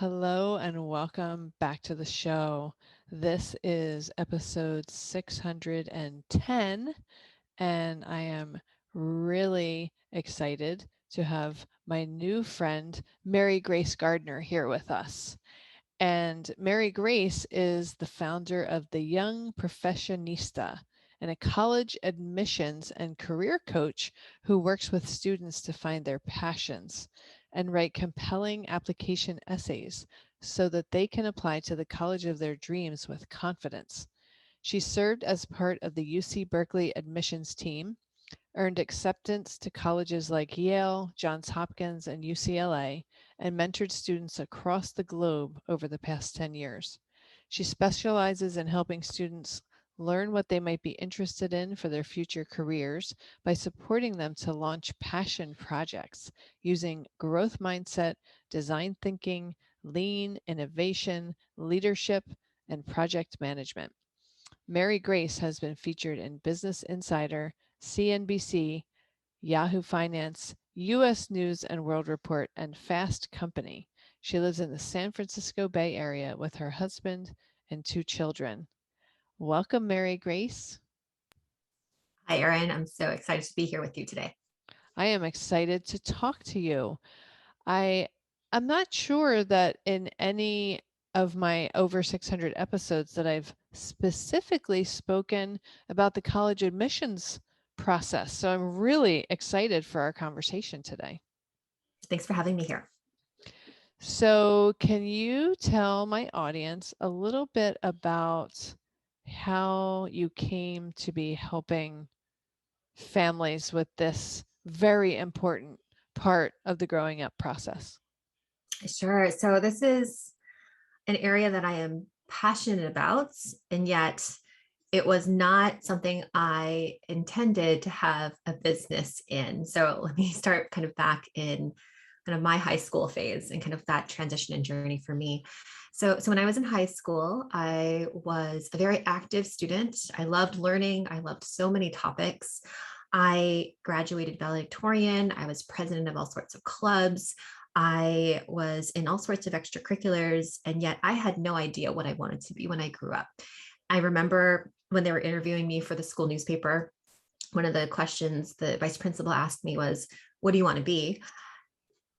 Hello and welcome back to the show. This is episode 610, and I am really excited to have my new friend, Mary Grace Gardner, here with us. And Mary Grace is the founder of the Young Professionista and a college admissions and career coach who works with students to find their passions and write compelling application essays so that they can apply to the college of their dreams with confidence. She served as part of the UC Berkeley admissions team, earned acceptance to colleges like Yale, Johns Hopkins, and UCLA, and mentored students across the globe over the past 10 years. She specializes in helping students learn what they might be interested in for their future careers by supporting them to launch passion projects using growth mindset, design thinking, lean, innovation, leadership, and project management. Mary Grace has been featured in Business Insider, CNBC, Yahoo Finance, U.S. News and World Report, and Fast Company. She lives in the San Francisco Bay Area with her husband and two children. Welcome, Mary Grace. Hi, Erin. I'm so excited to be here with you today. I am excited to talk to you. I I'm not sure that in any of my over 600 episodes that I've specifically spoken about the college admissions process. So I'm really excited for our conversation today. Thanks for having me here. So, can you tell my audience a little bit about how you came to be helping families with this very important part of the growing up process? Sure. So, this is an area that I am passionate about, and yet it was not something I intended to have a business in. So, let me start kind of back in kind of my high school phase and kind of that transition and journey for me. So when I was in high school, I was a very active student. I loved learning. I loved so many topics. I graduated valedictorian. I was president of all sorts of clubs. I was in all sorts of extracurriculars, and yet I had no idea what I wanted to be when I grew up. I remember when they were interviewing me for the school newspaper, one of the questions the vice principal asked me was, "What do you want to be?"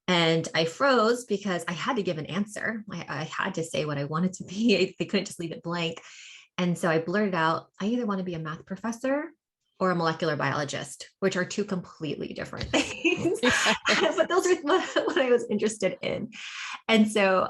And I froze because I had to give an answer. I had to say what I wanted to be. They couldn't just leave it blank. And so I blurted out, I either want to be a math professor or a molecular biologist, which are two completely different things. Yes. But those are what I was interested in. And so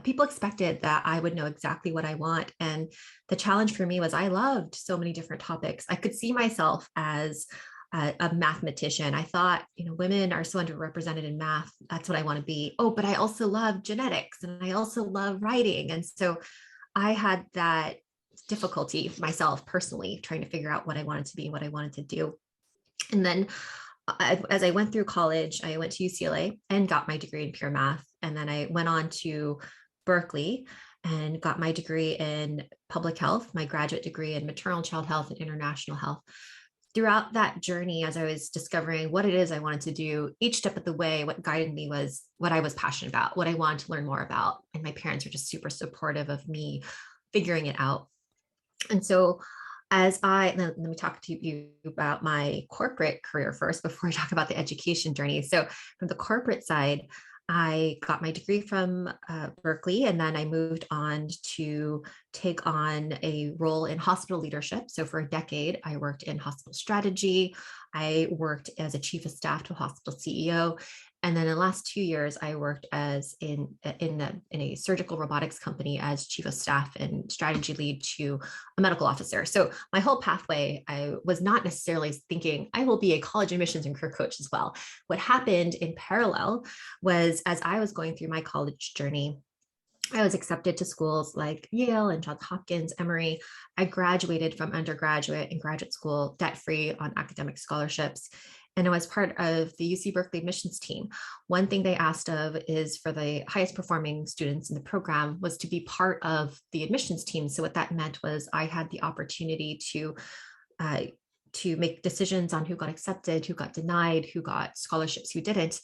people expected that I would know exactly what I want. And the challenge for me was I loved so many different topics. I could see myself as a mathematician. I thought, women are so underrepresented in math. That's what I want to be. Oh, but I also love genetics and I also love writing. And so I had that difficulty myself personally trying to figure out what I wanted to be, what I wanted to do. And then as I went through college, I went to UCLA and got my degree in pure math. And then I went on to Berkeley and got my degree in public health, my graduate degree in maternal child health and international health. Throughout that journey, as I was discovering what it is I wanted to do, each step of the way, what guided me was what I was passionate about, what I wanted to learn more about. And my parents were just super supportive of me figuring it out. And so let me talk to you about my corporate career first before I talk about the education journey. So from the corporate side, I got my degree from Berkeley, and then I moved on to take on a role in hospital leadership. So for a decade, I worked in hospital strategy. I worked as a chief of staff to a hospital CEO. And then in the last 2 years, I worked as in a surgical robotics company as chief of staff and strategy lead to a medical officer. So my whole pathway, I was not necessarily thinking I will be a college admissions and career coach as well. What happened in parallel was as I was going through my college journey, I was accepted to schools like Yale and Johns Hopkins, Emory. I graduated from undergraduate and graduate school debt-free on academic scholarships. And I was part of the UC Berkeley admissions team. One thing they asked of is for the highest performing students in the program was to be part of the admissions team. So what that meant was I had the opportunity uh, to make decisions on who got accepted, who got denied, who got scholarships, who didn't.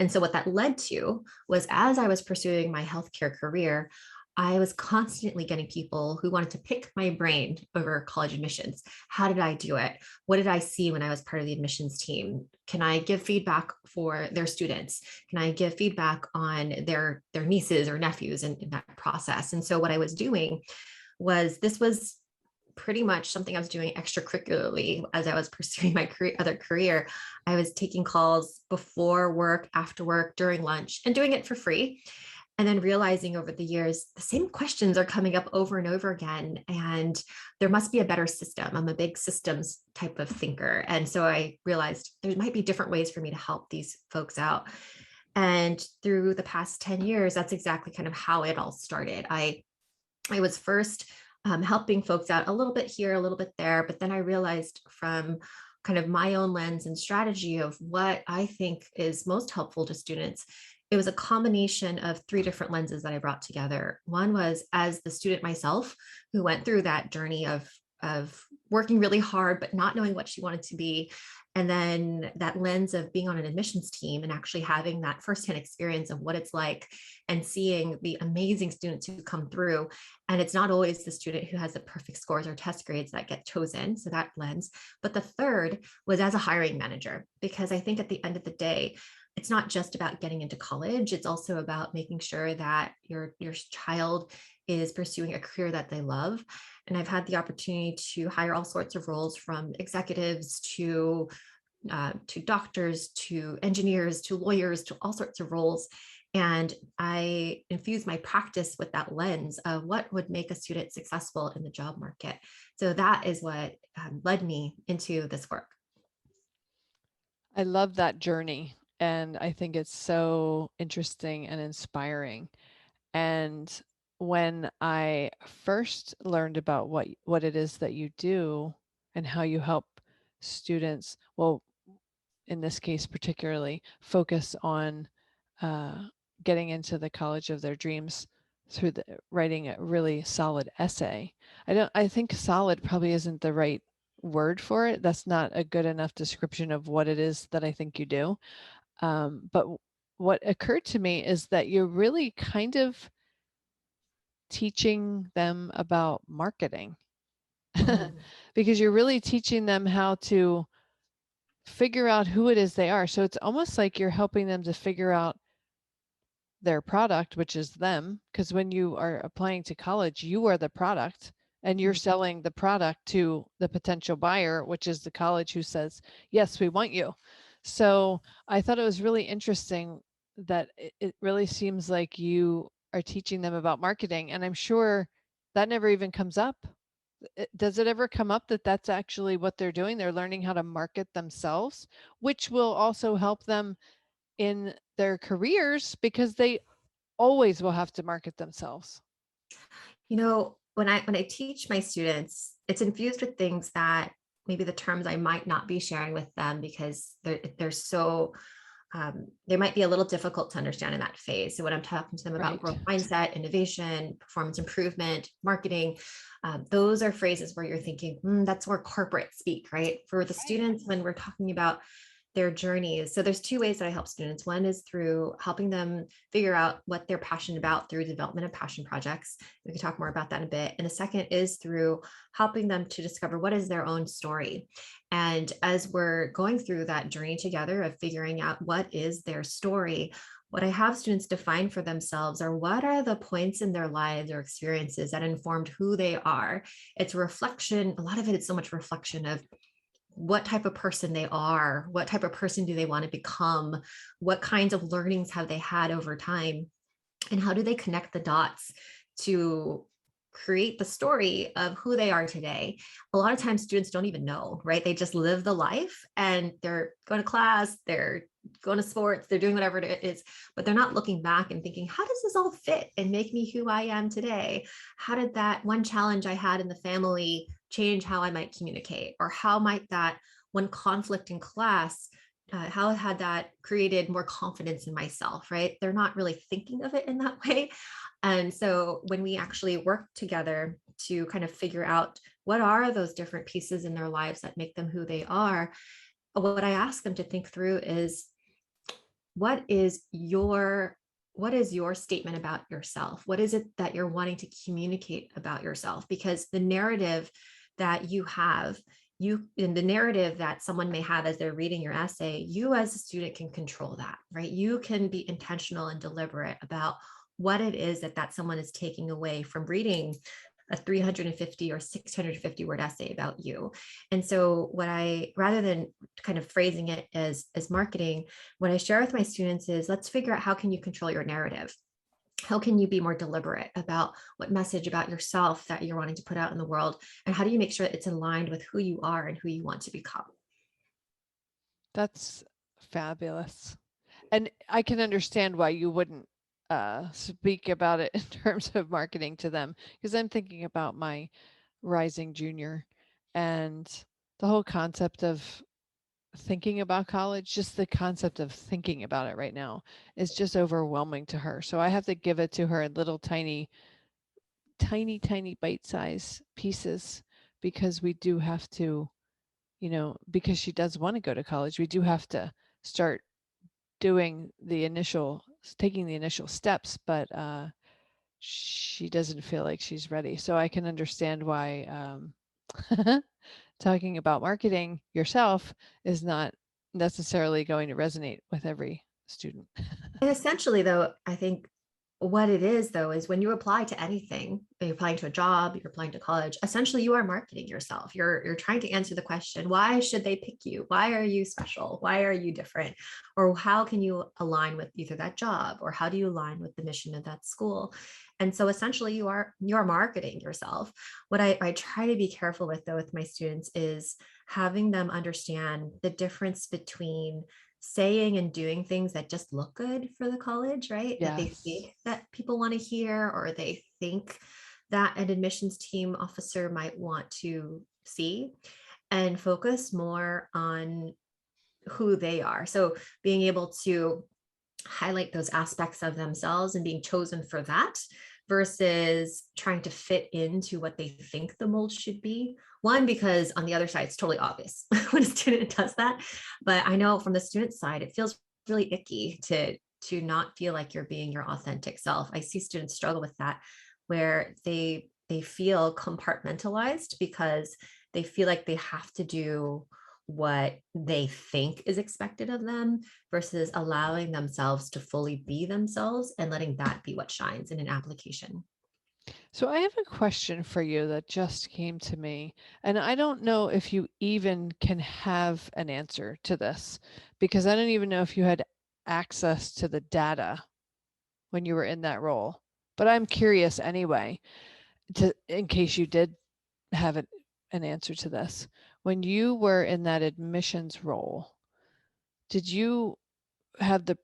And so what that led to was, as I was pursuing my healthcare career, I was constantly getting people who wanted to pick my brain over college admissions. How did I do it? What did I see when I was part of the admissions team? Can I give feedback for their students? Can I give feedback on their nieces or nephews in that process? And so what I was doing was, this was pretty much something I was doing extracurricularly as I was pursuing my other career. I was taking calls before work, after work, during lunch, and doing it for free. And then realizing over the years, the same questions are coming up over and over again. And there must be a better system. I'm a big systems type of thinker. And so I realized there might be different ways for me to help these folks out. And through the past 10 years, that's exactly kind of how it all started. I was first helping folks out a little bit here, a little bit there, but then I realized, from kind of my own lens and strategy of what I think is most helpful to students, it was a combination of three different lenses that I brought together. One was as the student myself, who went through that journey of working really hard, but not knowing what she wanted to be. And then that lens of being on an admissions team and actually having that firsthand experience of what it's like, and seeing the amazing students who come through. And it's not always the student who has the perfect scores or test grades that get chosen. So that lens. But the third was as a hiring manager, because I think at the end of the day, it's not just about getting into college. It's also about making sure that your child is pursuing a career that they love. And I've had the opportunity to hire all sorts of roles, from executives to doctors, to engineers, to lawyers, to all sorts of roles. And I infuse my practice with that lens of what would make a student successful in the job market. So that is what led me into this work. I love that journey. And I think it's so interesting and inspiring. And when I first learned about what it is that you do and how you help students, well, in this case particularly, focus on uh, getting into the college of their dreams through writing a really solid essay. I think solid probably isn't the right word for it. That's not a good enough description of what it is that I think you do. But what occurred to me is that you're really kind of teaching them about marketing Mhm. because you're really teaching them how to figure out who it is they are. So it's almost like you're helping them to figure out their product, which is them. Because when you are applying to college, you are the product and you're selling the product to the potential buyer, which is the college who says, yes, we want you. So I thought it was really interesting that it really seems like you are teaching them about marketing. And I'm sure that never even comes up. Does it ever come up that that's actually what they're doing? They're learning how to market themselves, which will also help them in their careers because they always will have to market themselves. When I teach my students, it's infused with things that maybe the terms I might not be sharing with them, because they're so they might be a little difficult to understand in that phase. So when I'm talking to them about Right. growth mindset, innovation, performance improvement, marketing, those are phrases where you're thinking, that's more corporate speak, right? For the students, when we're talking about their journeys. So there's two ways that I help students. One is through helping them figure out what they're passionate about through development of passion projects. We can talk more about that in a bit. And the second is through helping them to discover what is their own story. And as we're going through that journey together of figuring out what is their story, what I have students define for themselves are, what are the points in their lives or experiences that informed who they are. It's a reflection. A lot of it is so much reflection of what type of person they are, what type of person do they want to become, what kinds of learnings have they had over time, and how do they connect the dots to create the story of who they are today. A lot of times students don't even know, right? They just live the life and they're going to class, they're going to sports, they're doing whatever it is, but they're not looking back and thinking, how does this all fit and make me who I am today? How did that one challenge I had in the family change how I might communicate? Or how might that one conflict in class, how had that created more confidence in myself, right? They're not really thinking of it in that way. And so when we actually work together to kind of figure out what are those different pieces in their lives that make them who they are, what I ask them to think through is, what is your statement about yourself? What is it that you're wanting to communicate about yourself? Because the narrative that you have, you in the narrative that someone may have as they're reading your essay, you as a student can control that, right? You can be intentional and deliberate about what it is that someone is taking away from reading a 350 or 650 word essay about you. And so rather than kind of phrasing it as marketing, what I share with my students is, let's figure out, how can you control your narrative? How can you be more deliberate about what message about yourself that you're wanting to put out in the world? And how do you make sure that it's aligned with who you are and who you want to become? That's fabulous. And I can understand why you wouldn't speak about it in terms of marketing to them, because I'm thinking about my rising junior and the whole concept of thinking about college, just the concept of thinking about it right now is just overwhelming to her. So I have to give it to her in little tiny bite size pieces, because we do have to, because she does want to go to college, we do have to start taking the initial steps, but she doesn't feel like she's ready. So I can understand why talking about marketing yourself is not necessarily going to resonate with every student. And essentially, though, I think what it is, though, is when you apply to anything, you're applying to a job, you're applying to college, essentially you are marketing yourself. You're trying to answer the question, why should they pick you? Why are you special? Why are you different? Or how can you align with either that job, or how do you align with the mission of that school? And so essentially you're marketing yourself. What I try to be careful with, though, with my students is having them understand the difference between saying and doing things that just look good for the college, right? That they Yes. think that people want to hear, or they think that an admissions team officer might want to see, and focus more on who they are. So being able to highlight those aspects of themselves and being chosen for that, versus trying to fit into what they think the mold should be. One, because on the other side, it's totally obvious when a student does that. But I know from the student side, it feels really icky to not feel like you're being your authentic self. I see students struggle with that, where they feel compartmentalized because they feel like they have to do what they think is expected of them, versus allowing themselves to fully be themselves and letting that be what shines in an application. So I have a question for you that just came to me, and I don't know if you even can have an answer to this, because I don't even know if you had access to the data when you were in that role. But I'm curious anyway, in case you did have an answer to this. When you were in that admissions role, did you have the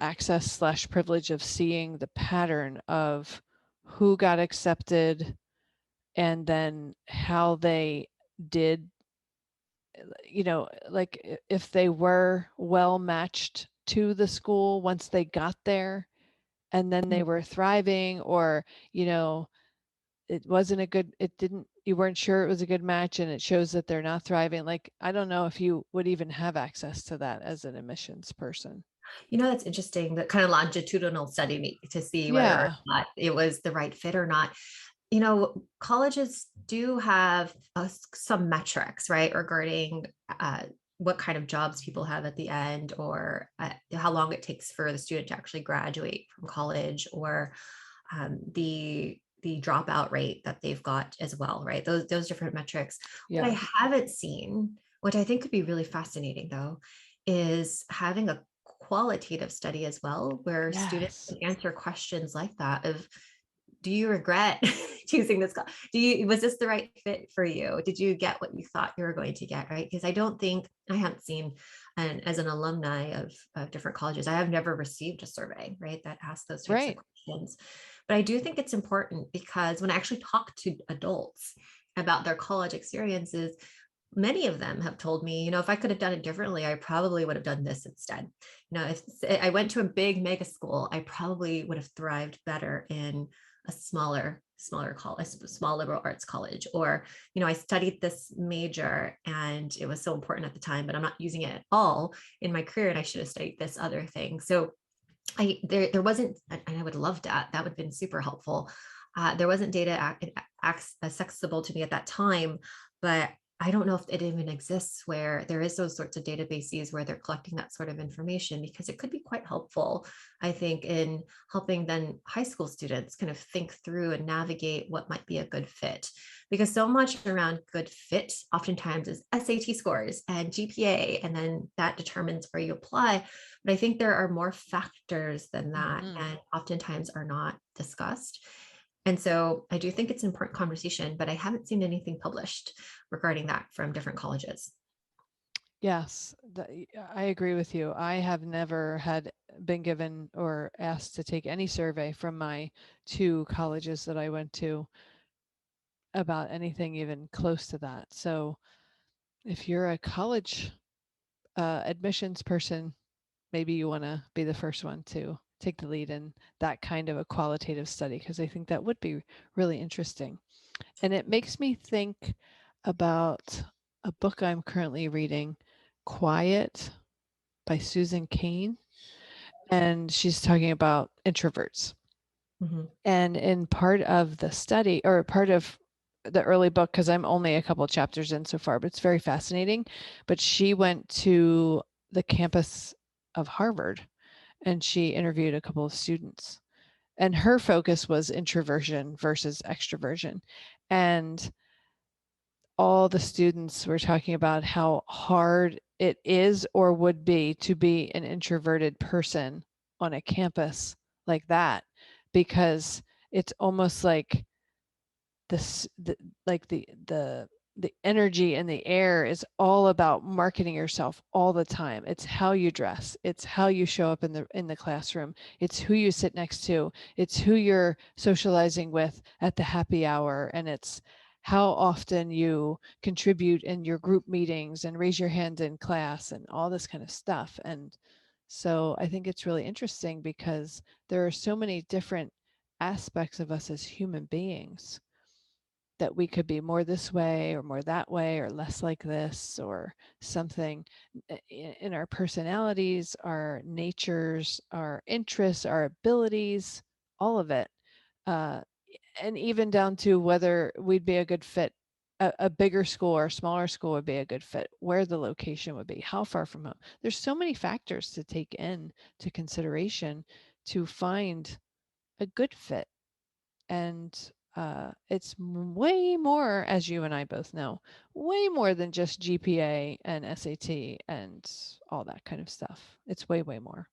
access slash privilege of seeing the pattern of who got accepted and then how they did, like if they were well matched to the school once they got there and then they were thriving, or, you know, you weren't sure it was a good match and it shows that they're not thriving. Like, I don't know if you would even have access to that as an admissions person. That's interesting, that kind of longitudinal study to see whether or Yeah. not it was the right fit or not. Colleges do have some metrics, right, regarding what kind of jobs people have at the end, or how long it takes for the student to actually graduate from college, or the dropout rate that they've got as well, right? Those different metrics. What I Yeah. haven't seen, which I think could be really fascinating, though, is having a qualitative study as well, where students Yes. can answer questions like that of, do you regret choosing this? Was this the right fit for you? Did you get what you thought you were going to get? Right. Because I haven't seen, and as an alumni of different colleges, I have never received a survey, right, that asks those types of Right. questions. But I do think it's important, because when I actually talk to adults about their college experiences, many of them have told me, if I could have done it differently, I probably would have done this instead. If I went to a big mega school, I probably would have thrived better in a smaller college, a small liberal arts college, or, I studied this major and it was so important at the time, but I'm not using it at all in my career, and I should have studied this other thing. So there wasn't, and I would have loved that. That would have been super helpful. There wasn't data accessible to me at that time, but I don't know if it even exists where there is those sorts of databases where they're collecting that sort of information, because it could be quite helpful, I think, in helping then high school students kind of think through and navigate what might be a good fit. Because so much around good fit oftentimes is SAT scores and GPA, and then that determines where you apply. But I think there are more factors than that, Mhm. and oftentimes are not discussed. And so I do think it's an important conversation, but I haven't seen anything published regarding that from different colleges. Yes, I agree with you. I have never had been given or asked to take any survey from my two colleges that I went to about anything even close to that. So if you're a college admissions person, maybe you want to be the first one to take the lead in that kind of a qualitative study, because I think that would be really interesting. And it makes me think about a book I'm currently reading, Quiet by Susan Cain. And she's talking about introverts. Mhm. And in part of the study, or part of the early book, because I'm only a couple of chapters in so far, but it's very fascinating. But she went to the campus of Harvard and she interviewed a couple of students. And her focus was introversion versus extroversion. And all the students were talking about how hard it is or would be to be an introverted person on a campus like that, because it's almost like this the energy in the air is all about marketing yourself all the time. It's how you dress, it's how you show up in the classroom, it's who you sit next to, it's who you're socializing with at the happy hour, and it's how often you contribute in your group meetings and raise your hand in class and all this kind of stuff. And so I think it's really interesting because there are so many different aspects of us as human beings that we could be more this way or more that way or less like this or something in our personalities, our natures, our interests, our abilities, all of it. Uh, and even down to whether we'd be a good fit. A bigger school or a smaller school would be a good fit, where the location would be, how far from home. There's so many factors to take in to consideration to find a good fit. And it's way more, as you and I both know, way more than just GPA and SAT and all that kind of stuff. It's way, way more.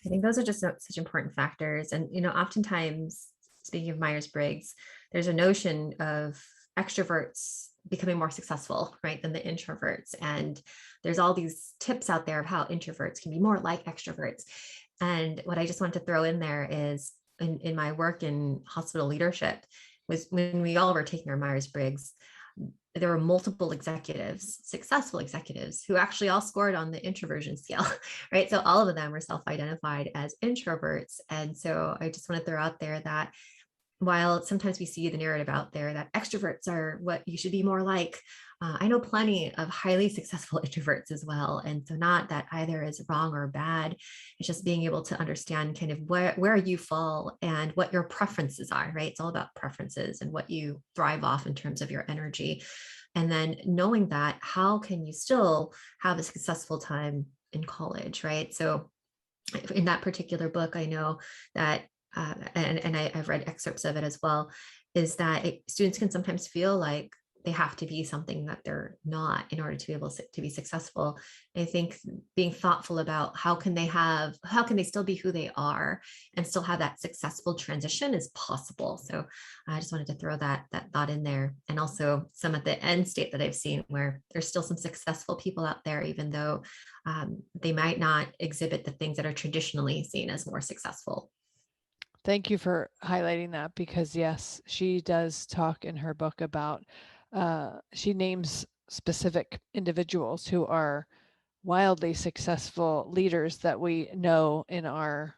I think those are just such important factors. And, oftentimes, speaking of Myers-Briggs, there's a notion of extroverts becoming more successful, right, than the introverts. And there's all these tips out there of how introverts can be more like extroverts. And what I just want to throw in there is in my work in hospital leadership was when we all were taking our Myers-Briggs, there were multiple executives, successful executives, who actually all scored on the introversion scale, right? So all of them were self-identified as introverts. And so I just want to throw out there that while sometimes we see the narrative out there that extroverts are what you should be more like, I know plenty of highly successful introverts as well. And so not that either is wrong or bad. It's just being able to understand kind of where you fall and what your preferences are, right? It's all about preferences and what you thrive off in terms of your energy. And then knowing that, how can you still have a successful time in college, right? So in that particular book, I know that, I've read excerpts of it as well, is that students can sometimes feel like they have to be something that they're not in order to be able to be successful. I think being thoughtful about how can they still be who they are and still have that successful transition is possible. So I just wanted to throw that thought in there. And also some at the end state that I've seen where there's still some successful people out there, even though they might not exhibit the things that are traditionally seen as more successful. Thank you for highlighting that, because yes, she does talk in her book about, she names specific individuals who are wildly successful leaders that we know in our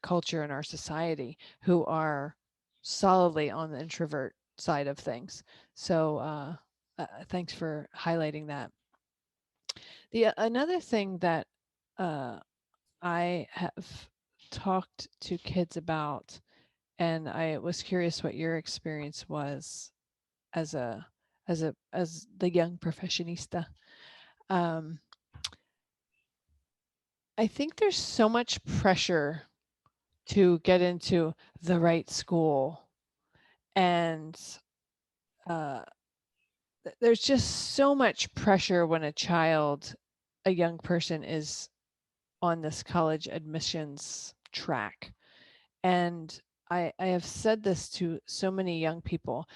culture and our society, who are solidly on the introvert side of things. So thanks for highlighting that. The another thing that uh, I have talked to kids about, and I was curious what your experience was as a as the young professionista. Um, I think there's so much pressure to get into the right school, and uh, there's just so much pressure when a young person is on this college admissions track. And I have said this to so many young people,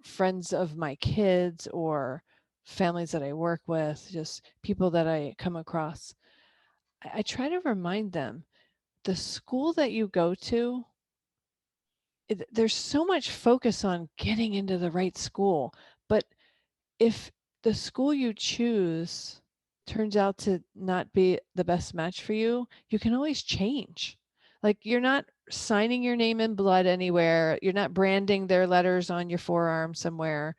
friends of my kids or families that I work with, just people that I come across. I try to remind them the school that you go to, there's so much focus on getting into the right school. But if the school you choose turns out to not be the best match for you, you can always change. Like you're not signing your name in blood anywhere. You're not branding their letters on your forearm somewhere.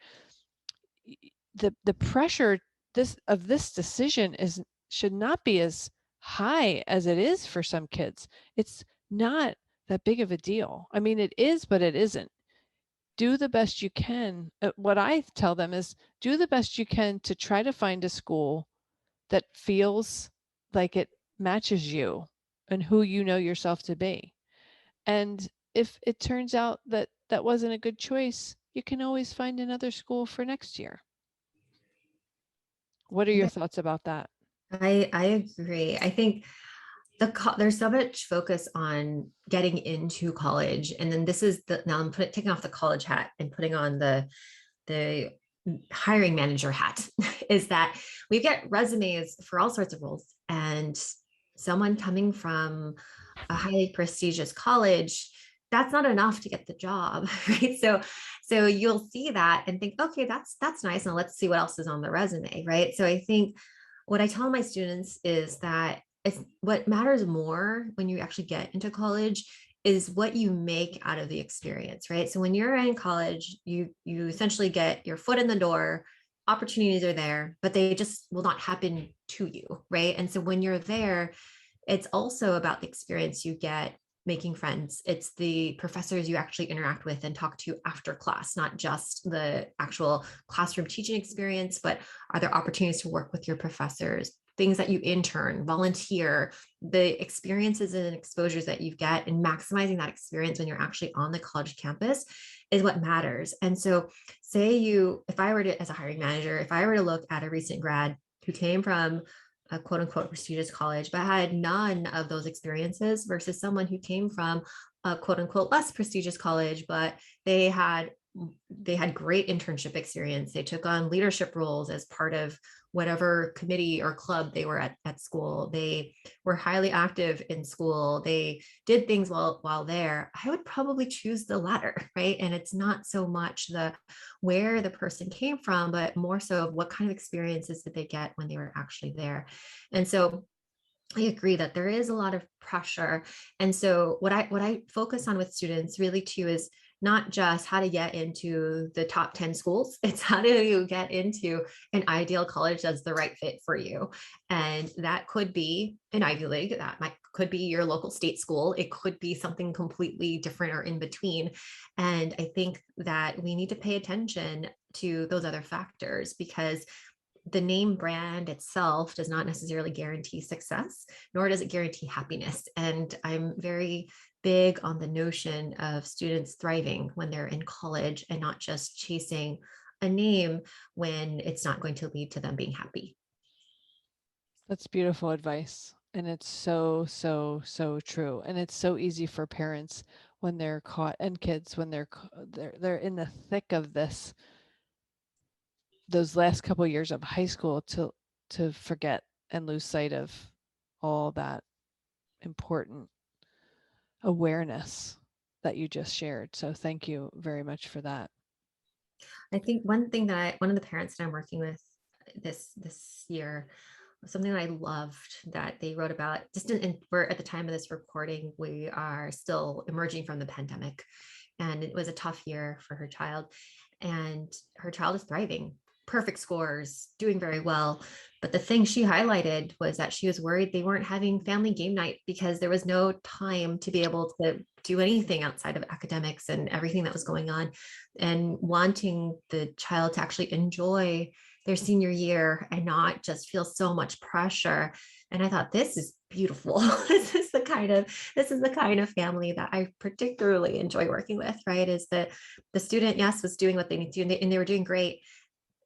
The pressure this decision is should not be as high as it is for some kids. It's not that big of a deal. I mean, it is, but it isn't. Do the best you can. What I tell them is do the best you can to try to find a school that feels like it matches you and who you know yourself to be. And if it turns out that that wasn't a good choice, you can always find another school for next year. What are your Yeah, thoughts about that? I agree. I think there's so much focus on getting into college, and then this is the now I'm taking off the college hat and putting on the hiring manager hat. Is that we get resumes for all sorts of roles, and someone coming from a highly prestigious college, that's not enough to get the job, right? So you'll see that and think, okay, that's nice, now let's see what else is on the resume, right? So I think what I tell my students is that it's what matters more when you actually get into college is what you make out of the experience, right? So when you're in college, you essentially get your foot in the door, opportunities are there, but they just will not happen to you, right? And so when you're there, it's also about the experience you get making friends. It's the professors you actually interact with and talk to after class, not just the actual classroom teaching experience, but are there opportunities to work with your professors, things that you intern, volunteer, the experiences and exposures that you get, and maximizing that experience when you're actually on the college campus is what matters. And so, if I were to, as a hiring manager, if I were to look at a recent grad who came from a quote unquote prestigious college, but had none of those experiences versus someone who came from a quote unquote less prestigious college, but they had great internship experience. They took on leadership roles as part of whatever committee or club they were at school. They were highly active in school. They did things while there. I would probably choose the latter, right? And it's not so much the where the person came from, but more so of what kind of experiences did they get when they were actually there. And so I agree that there is a lot of pressure. And so what I focus on with students really too is not just how to get into the top 10 schools, it's how do you get into an ideal college that's the right fit for you. And that could be an Ivy League, that might could be your local state school, it could be something completely different or in between. And I think that we need to pay attention to those other factors because the name brand itself does not necessarily guarantee success, nor does it guarantee happiness. And I'm very big on the notion of students thriving when they're in college and not just chasing a name when it's not going to lead to them being happy. That's beautiful advice. And it's so, so, so true. And it's so easy for parents when they're caught and kids when they're in the thick of this those last couple of years of high school to forget and lose sight of all that important awareness that you just shared. So thank you very much for that. I think one of the parents that I'm working with this year, something that I loved that they wrote about, we're at the time of this recording, we are still emerging from the pandemic. and it was a tough year for her child. And her child is thriving, perfect scores, doing very well. But the thing she highlighted was that she was worried they weren't having family game night because there was no time to be able to do anything outside of academics and everything that was going on, and wanting the child to actually enjoy their senior year and not just feel so much pressure. And I thought, this is beautiful. This is the kind of family that I particularly enjoy working with, right? Is that the student, yes, was doing what they need to do, and they were doing great.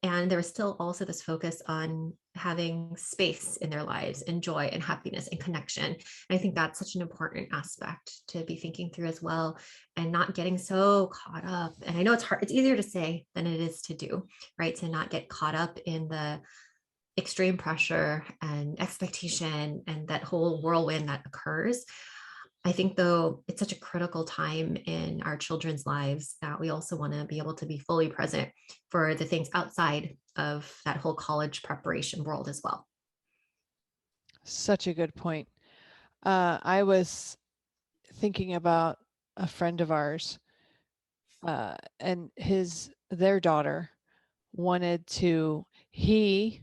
And there was still also this focus on having space in their lives and joy and happiness and connection. And I think that's such an important aspect to be thinking through as well, and not getting so caught up. And I know it's hard, it's easier to say than it is to do, right? To not get caught up in the extreme pressure and expectation and that whole whirlwind that occurs. I think, though, it's such a critical time in our children's lives that we also want to be able to be fully present for the things outside of that whole college preparation world as well. Such a good point. I was thinking about a friend of ours, and their daughter wanted to, he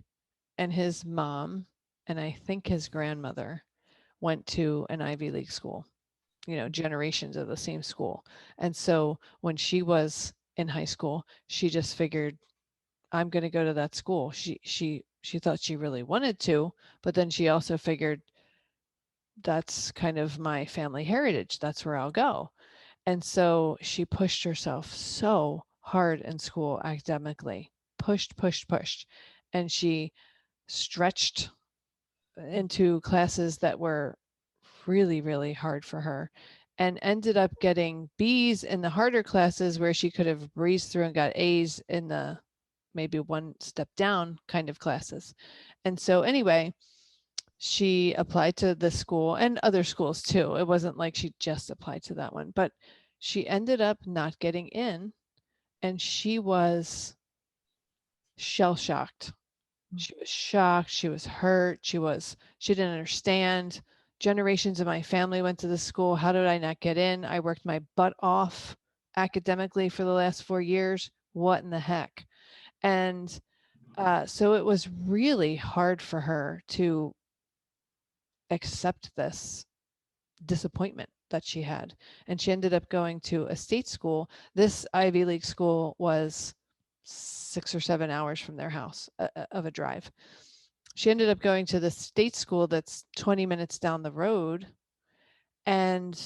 and his mom, and I think his grandmother, went to an Ivy League school, generations of the same school. And so when she was in high school, she just figured, I'm going to go to that school. She thought she really wanted to, but then she also figured, that's kind of my family heritage. That's where I'll go. And so she pushed herself so hard in school academically, pushed. And she stretched into classes that were really, really hard for her, and ended up getting B's in the harder classes where she could have breezed through and got A's in the maybe one step down kind of classes. And so, anyway, she applied to this school and other schools too. It wasn't like she just applied to that one, but she ended up not getting in, and she was shell shocked. She was shocked, she was hurt, she didn't understand. Generations of my family went to the school. How did I not get in? I worked my butt off academically for the last 4 years. What in the heck? And so it was really hard for her to accept this disappointment that she had. And she ended up going to a state school. This Ivy League school was 6 or 7 hours from their house of a drive. She ended up going to the state school that's 20 minutes down the road. And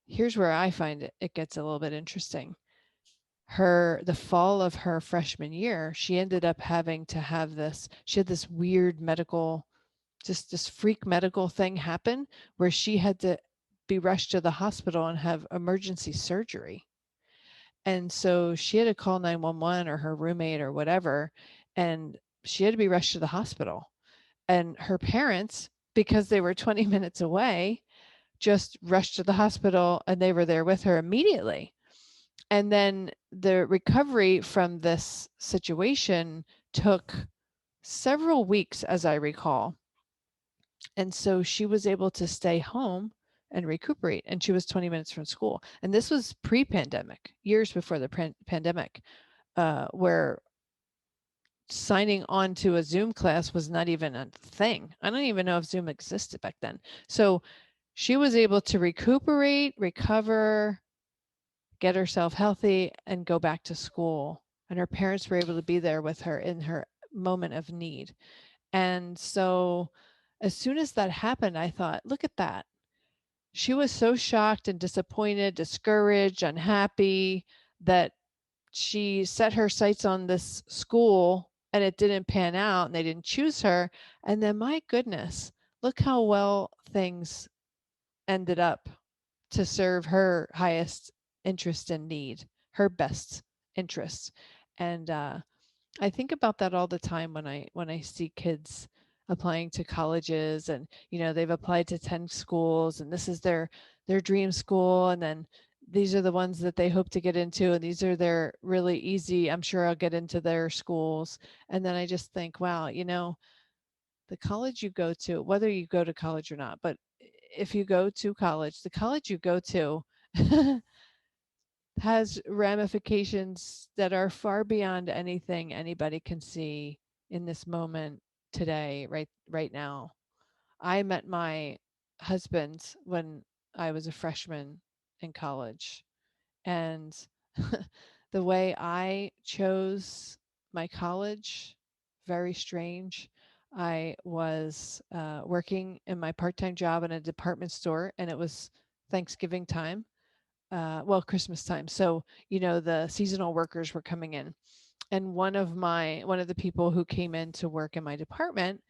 here's where I find it gets a little bit interesting. The fall of her freshman year, she ended up having to have she had this weird medical, just this freak medical thing happen where she had to be rushed to the hospital and have emergency surgery. And so she had to call 911 or her roommate or whatever, and she had to be rushed to the hospital. And her parents, because they were 20 minutes away, just rushed to the hospital, and they were there with her immediately. And then the recovery from this situation took several weeks, as I recall. And so she was able to stay home and recuperate. And she was 20 minutes from school. And this was pre-pandemic, years before the pandemic, where signing on to a Zoom class was not even a thing. I don't even know if Zoom existed back then. So she was able to recuperate, recover, get herself healthy, and go back to school. And her parents were able to be there with her in her moment of need. And so as soon as that happened, I thought, look at that. She was so shocked and disappointed, discouraged, unhappy, that she set her sights on this school and it didn't pan out and they didn't choose her. And then, my goodness, look how well things ended up to serve her highest interest and need, her best interests. And I think about that all the time when I see kids applying to colleges, and they've applied to 10 schools, and this is their dream school, and then these are the ones that they hope to get into, and these are their really easy, I'm sure I'll get into their schools. And then I just think, wow, the college you go to, whether you go to college or not, but if you go to college, the college you go to has ramifications that are far beyond anything anybody can see in this moment today, right now. I met my husband when I was a freshman in college, and the way I chose my college, very strange. I was working in my part-time job in a department store, and it was Thanksgiving time, well, Christmas time. So, the seasonal workers were coming in. And one of the people who came in to work in my department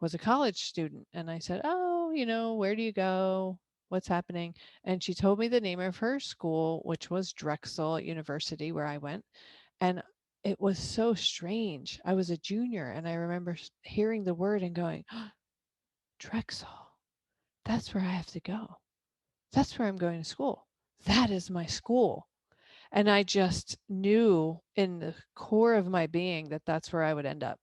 was a college student. And I said, "Oh, where do you go? What's happening?" And she told me the name of her school, which was Drexel University, where I went. And it was so strange. I was a junior, and I remember hearing the word and going, "Drexel, that's where I have to go. That's where I'm going to school. That is my school." And I just knew in the core of my being that that's where I would end up.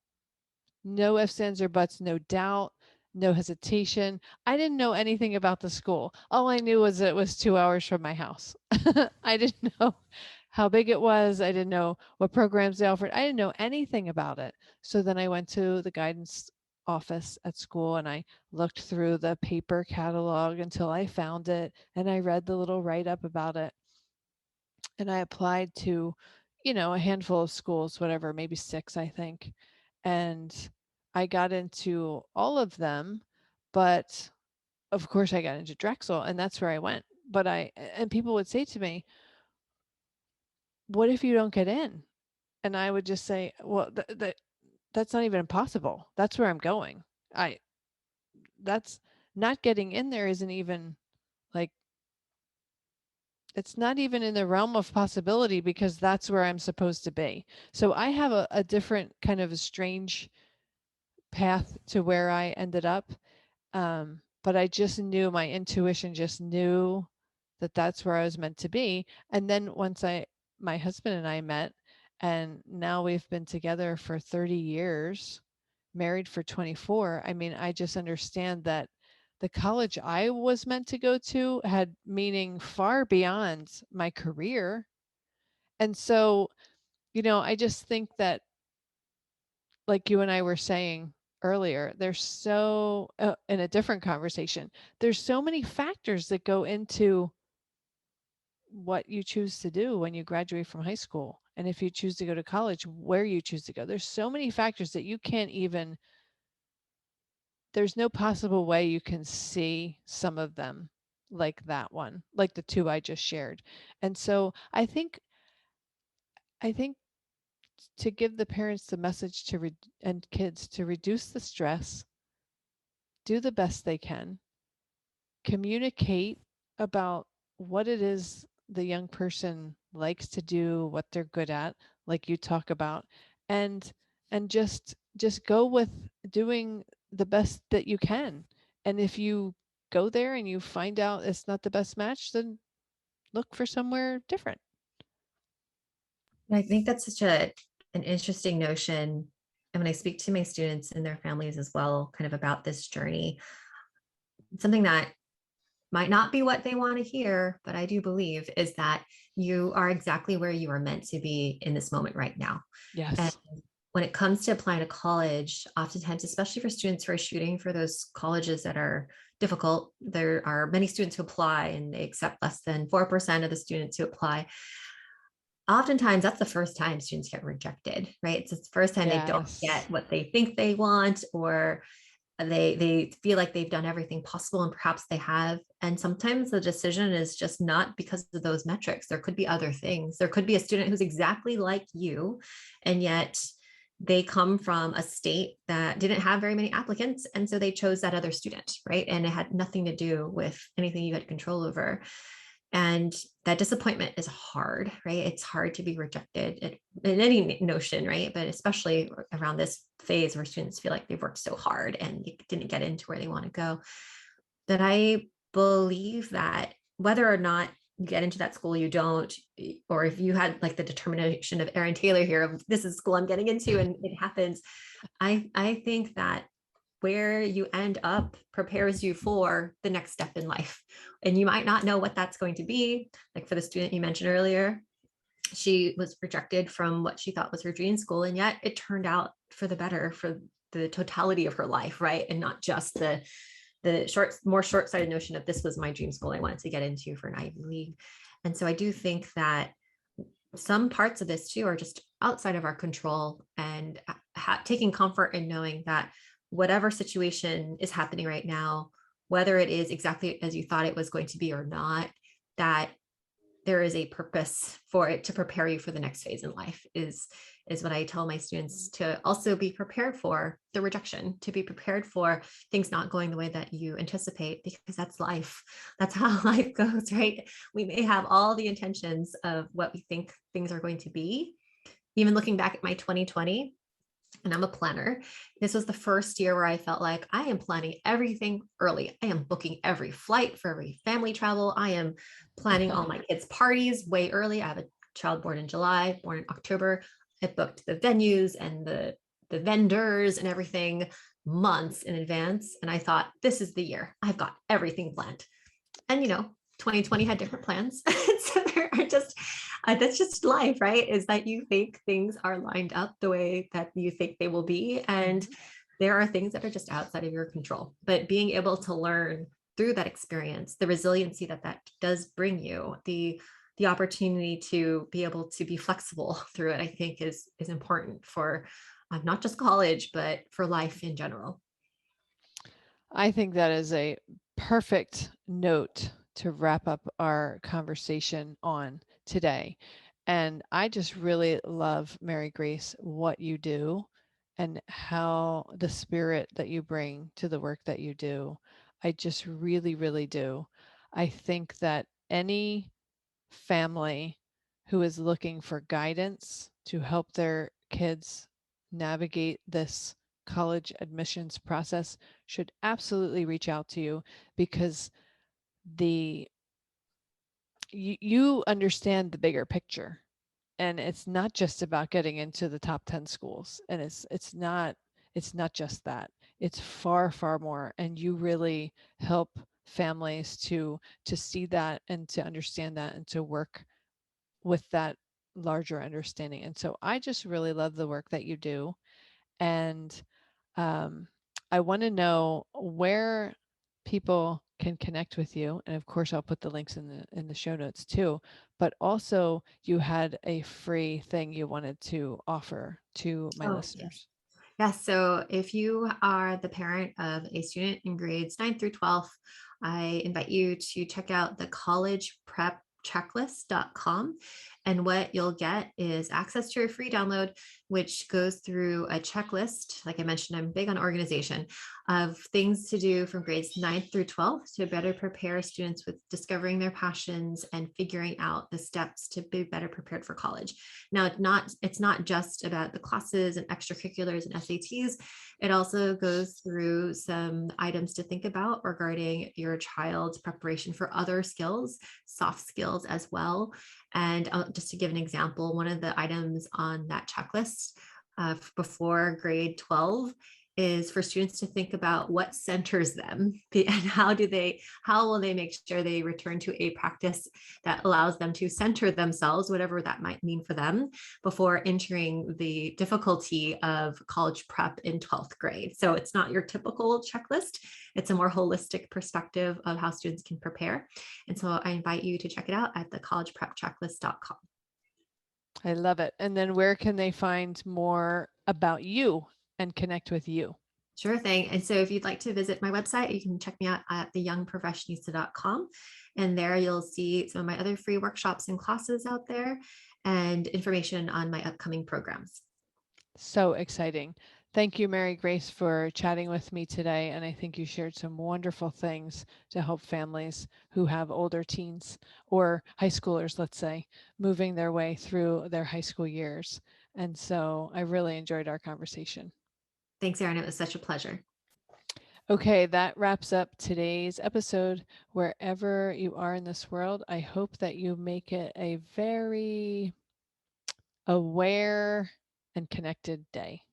No ifs, ands, or buts, no doubt, no hesitation. I didn't know anything about the school. All I knew was it was 2 hours from my house. I didn't know how big it was. I didn't know what programs they offered. I didn't know anything about it. So then I went to the guidance office at school and I looked through the paper catalog until I found it and I read the little write up about it. And I applied to, a handful of schools, whatever, maybe 6, I think. And I got into all of them, but of course I got into Drexel and that's where I went. But and people would say to me, "What if you don't get in?" And I would just say, "Well, that's not even possible. That's where I'm going. I that's not getting in there isn't even like it's not even in the realm of possibility because that's where I'm supposed to be." So I have a different kind of a strange path to where I ended up. But I just knew my intuition just knew that that's where I was meant to be. And then once my husband and I met, and now we've been together for 30 years, married for 24. I mean, I just understand that the college I was meant to go to had meaning far beyond my career. And so, I just think that, like you and I were saying earlier, there's in a different conversation, there's so many factors that go into what you choose to do when you graduate from high school. And if you choose to go to college, where you choose to go. There's so many factors that you can't even, there's no possible way you can see some of them like that one, like the two I just shared. And so I think to give the parents the message and kids to reduce the stress, do the best they can, communicate about what it is the young person likes to do, what they're good at, like you talk about, and just go with doing the best that you can. And if you go there and you find out it's not the best match, then look for somewhere different. And I think that's such an interesting notion. And when I speak to my students and their families as well, kind of about this journey, something that might not be what they want to hear, but I do believe is that you are exactly where you are meant to be in this moment right now. And Yes. when it comes to applying to college, oftentimes, especially for students who are shooting for those colleges that are difficult, there are many students who apply and they accept less than 4% of the students who apply. Oftentimes, that's the first time students get rejected, right? It's the first time they don't Yes. get what they think they want, or they feel like they've done everything possible and perhaps they have. And sometimes the decision is just not because of those metrics. There could be other things. There could be a student who's exactly like you, and yet they come from a state that didn't have very many applicants, and so they chose that other student, right? And it had nothing to do with anything you had control over. And that disappointment is hard, right? It's hard to be rejected in any notion, right? But especially around this phase where students feel like they've worked so hard and they didn't get into where they want to go. That I believe that whether or not you get into that school, you don't, or if you had like the determination of Aaron Taylor here of this is the school I'm getting into and it happens, I think that where you end up prepares you for the next step in life. And you might not know what that's going to be. Like for the student you mentioned earlier, She was rejected from what she thought was her dream school, and yet it turned out for the better for the totality of her life, right? And not just the more short-sighted notion of this was my dream school I wanted to get into for an Ivy League. And so I do think that some parts of this too are just outside of our control, and taking comfort in knowing that whatever situation is happening right now, whether it is exactly as you thought it was going to be or not, that there is a purpose for it to prepare you for the next phase in life is what I tell my students, to also be prepared for the rejection, to be prepared for things not going the way that you anticipate, because that's life. That's how life goes, right? We may have all the intentions of what we think things are going to be. Even looking back at my 2020, and I'm a planner. This was the first year where I felt like I am planning everything early. I am booking every flight for every family travel. I am planning all my kids' parties way early. I have a child born in July, born in October. I booked the venues and the vendors and everything months in advance. And I thought, this is the year. I've got everything planned. And 2020 had different plans. So there are just that's just life, right? Is that you think things are lined up the way that you think they will be, and there are things that are just outside of your control. But being able to learn through that experience, the resiliency that that does bring you, the opportunity to be able to be flexible through it, I think is important for not just college, but for life in general. I think that is a perfect note to wrap up our conversation on today. And I just really love, Mary Grace, what you do and how the spirit that you bring to the work that you do. I just really, really do. I think that any family who is looking for guidance to help their kids navigate this college admissions process should absolutely reach out to you, because the you understand the bigger picture, and it's not just about getting into the top 10 schools, and it's not just that. It's far, far more, and you really help families to see that and to understand that and to work with that larger understanding. And so I just really love the work that you do. And um, I want to know where people can connect with you. And of course, I'll put the links in the show notes too. But also, you had a free thing you wanted to offer to my Oh, yes. listeners. Yes. So if you are the parent of a student in grades 9 through 12, I invite you to check out the collegeprepchecklist.com. And what you'll get is access to a free download, which goes through a checklist. Like I mentioned, I'm big on organization, of things to do from grades 9 through 12 to better prepare students with discovering their passions and figuring out the steps to be better prepared for college. Now, it's not just about the classes and extracurriculars and SATs. It also goes through some items to think about regarding your child's preparation for other skills, soft skills as well. And just to give an example, one of the items on that checklist before grade 12 is for students to think about what centers them and how will they make sure they return to a practice that allows them to center themselves, whatever that might mean for them, before entering the difficulty of college prep in 12th grade. So it's not your typical checklist. It's a more holistic perspective of how students can prepare. And so I invite you to check it out at thecollegeprepchecklist.com. I love it. And then where can they find more about you and connect with you? Sure thing. And so if you'd like to visit my website, you can check me out at theyoungprofessionista.com. And there you'll see some of my other free workshops and classes out there, and information on my upcoming programs. So exciting. Thank you, Mary Grace, for chatting with me today. And I think you shared some wonderful things to help families who have older teens or high schoolers, let's say, moving their way through their high school years. And so I really enjoyed our conversation. Thanks, Erin. It was such a pleasure. Okay, that wraps up today's episode. Wherever you are in this world, I hope that you make it a very aware and connected day.